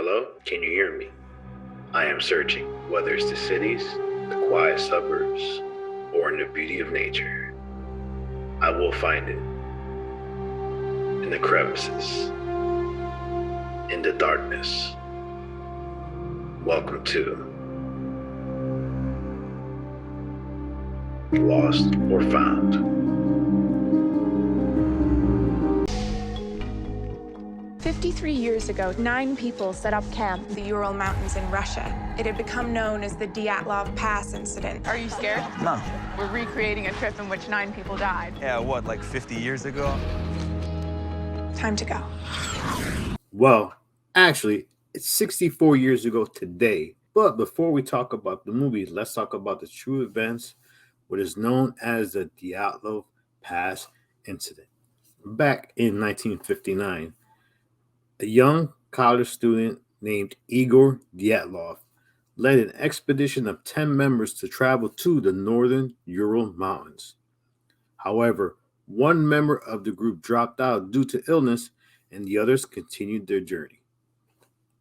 Hello? Can you hear me? I am searching, whether it's the cities, the quiet suburbs, or in the beauty of nature. I will find it. In the crevices. In the darkness. Welcome to Lost or Found. 53 years ago, 9 people set up camp in the Ural Mountains in Russia. It had become known as the Dyatlov Pass Incident. Are you scared? No. We're recreating a trip in which 9 people died. Yeah, what, like 50 years ago? Time to go. Well, actually, it's 64 years ago today. But before we talk about the movie, let's talk about the true events, what is known as the Dyatlov Pass Incident. Back in 1959, a young college student named Igor Dyatlov led an expedition of 10 members to travel to the northern Ural Mountains. However, one member of the group dropped out due to illness, and the others continued their journey.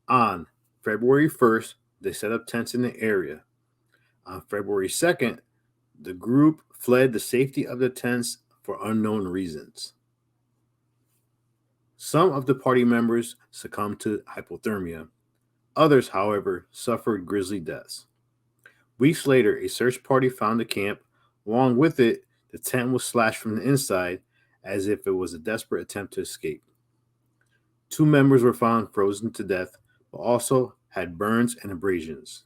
On February 1st, they set up tents in the area. On February 2nd, the group fled the safety of the tents for unknown reasons. Some of the party members succumbed to hypothermia. Others, however, suffered grisly deaths. Weeks later, a search party found the camp. Along with it, the tent was slashed from the inside as if it was a desperate attempt to escape. 2 members were found frozen to death, but also had burns and abrasions.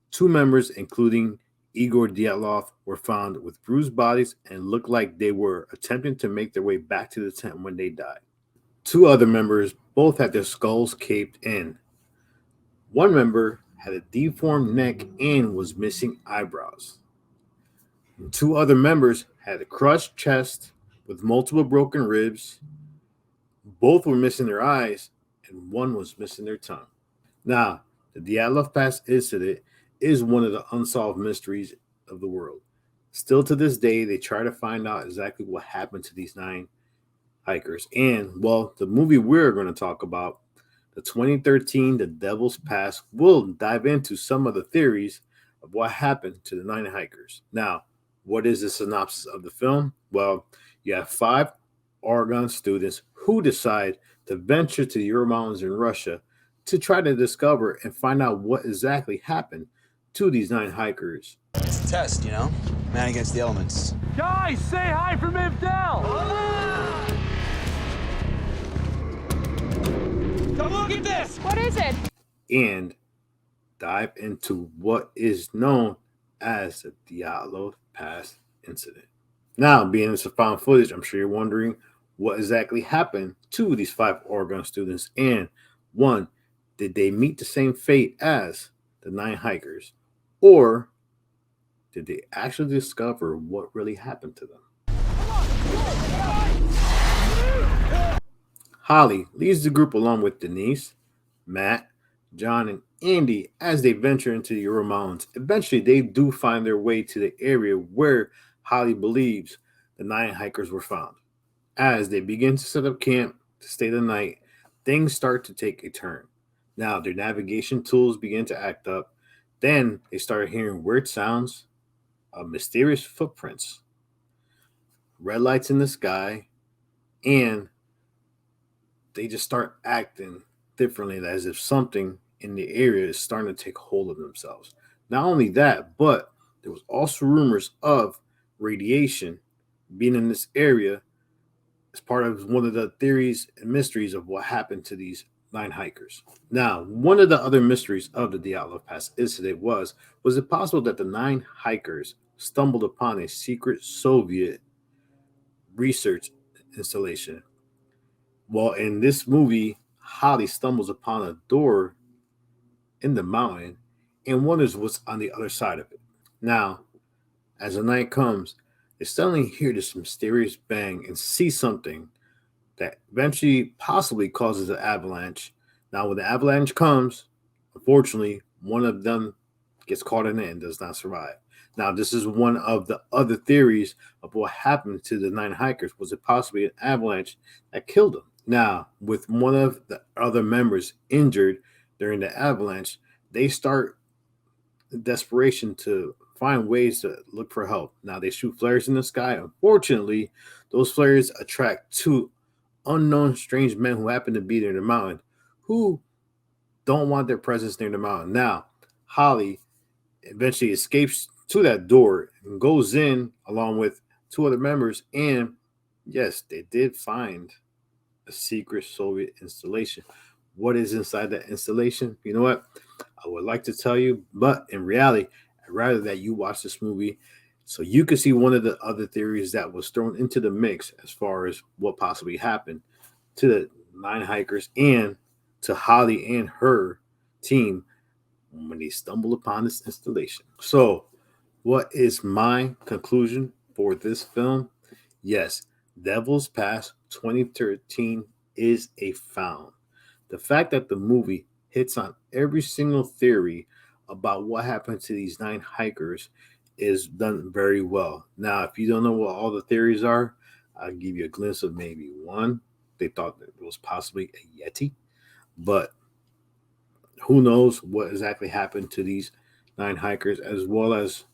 2 members, including Igor Dyatlov, were found with bruised bodies and looked like they were attempting to make their way back to the tent when they died. 2 other members both had their skulls caved in. One member had a deformed neck and was missing eyebrows. And 2 other members had a crushed chest with multiple broken ribs. Both were missing their eyes, and one was missing their tongue. Now, the Dyatlov Pass Incident is one of the unsolved mysteries of the world. Still to this day, they try to find out exactly what happened to these 9 hikers. And, well, the movie we're going to talk about, the 2013 The Devil's Pass, will dive into some of the theories of what happened to the 9 hikers. Now, what is the synopsis of the film? Well, you have 5 Oregon students who decide to venture to the Ural Mountains in Russia to try to discover and find out what exactly happened to these 9 hikers. It's a test, you know? Man against the elements. Guys, say hi from Ivdel! Come look at this! What is it? And dive into what is known as the Dyatlov Pass Incident. Now, being this a found footage, I'm sure you're wondering what exactly happened to these 5 Oregon students. And 1, did they meet the same fate as the 9 hikers? Or did they actually discover what really happened to them? Holly leads the group along with Denise, Matt, John, and Andy as they venture into the Ural Mountains. Eventually, they do find their way to the area where Holly believes the 9 hikers were found. As they begin to set up camp to stay the night, things start to take a turn. Now, their navigation tools begin to act up. Then they start hearing weird sounds of mysterious footprints, red lights in the sky, and they just start acting differently, as if something in the area is starting to take hold of themselves. Not only that, but there was also rumors of radiation being in this area as part of one of the theories and mysteries of what happened to these 9 hikers. Now, one of the other mysteries of the Dyatlov Pass Incident was it possible that the 9 hikers stumbled upon a secret Soviet research installation? Well, in this movie, Holly stumbles upon a door in the mountain and wonders what's on the other side of it. Now, as the night comes, they suddenly hear this mysterious bang and see something that eventually possibly causes an avalanche. Now, when the avalanche comes, unfortunately, one of them gets caught in it and does not survive. Now, this is one of the other theories of what happened to the 9 hikers. Was it possibly an avalanche that killed them? Now, with one of the other members injured, during the avalanche, they start in desperation to find ways to look for help. Now they shoot flares in the sky. Unfortunately, those flares attract two unknown strange men who happen to be near the mountain, who don't want their presence near the mountain. Now, Holly eventually escapes to that door and goes in along with two other members. And yes, they did find a secret Soviet installation. What is inside that installation? You know what? I would like to tell you, but in reality, I'd rather that you watch this movie so you can see one of the other theories that was thrown into the mix as far as what possibly happened to the 9 hikers and to Holly and her team when they stumble upon this installation. So, what is my conclusion for this film? Yes, Devil's Pass 2013 is a found. The fact that the movie hits on every single theory about what happened to these 9 hikers is done very well. Now, if you don't know what all the theories are, I'll give you a glimpse of maybe one. They thought that it was possibly a Yeti, but who knows what exactly happened to these 9 hikers, as well as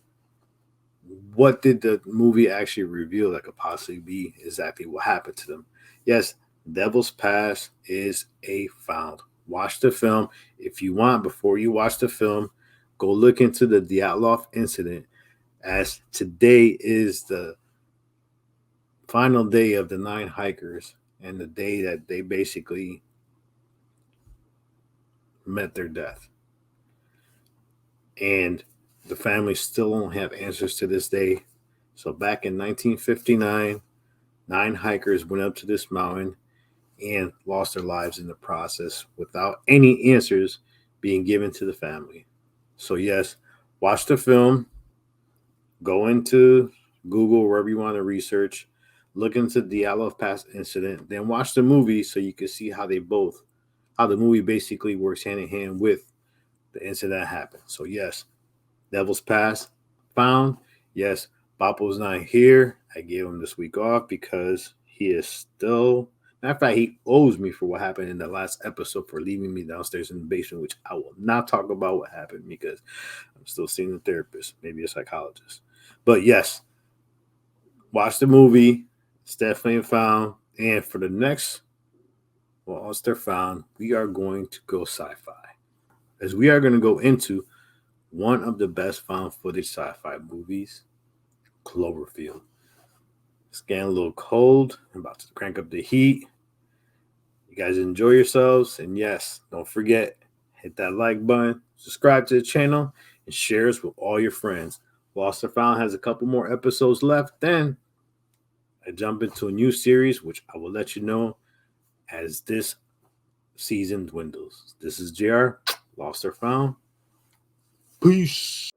what did the movie actually reveal that could possibly be exactly what happened to them. Yes, Devil's Pass is a found. Watch the film. If you want, before you watch the film, go look into the Dyatlov incident, as today is the final day of the 9 hikers and the day that they basically met their death. And the family still don't have answers to this day. So back in 1959, 9 hikers went up to this mountain and lost their lives in the process without any answers being given to the family. So yes, watch the film, go into Google, wherever you want to research, look into the Dyatlov Pass Incident, then watch the movie so you can see how the movie basically works hand in hand with the incident that happened. So yes, Devil's Pass found. Yes, Bapo's not here. I gave him this week off because he is still, matter of fact, he owes me for what happened in the last episode for leaving me downstairs in the basement, which I will not talk about what happened because I'm still seeing a therapist, maybe a psychologist. But yes, watch the movie. It's definitely found. And for the next, well, once they're found, we are going to go sci-fi, as we are going to go into one of the best found footage sci-fi movies, Cloverfield. It's getting a little cold. I'm about to crank up the heat. You guys enjoy yourselves. And yes, don't forget, hit that like button, subscribe to the channel, and share us with all your friends. Lost or Found has a couple more episodes left. Then I jump into a new series, which I will let you know as this season dwindles. This is JR, Lost or Found. Peace.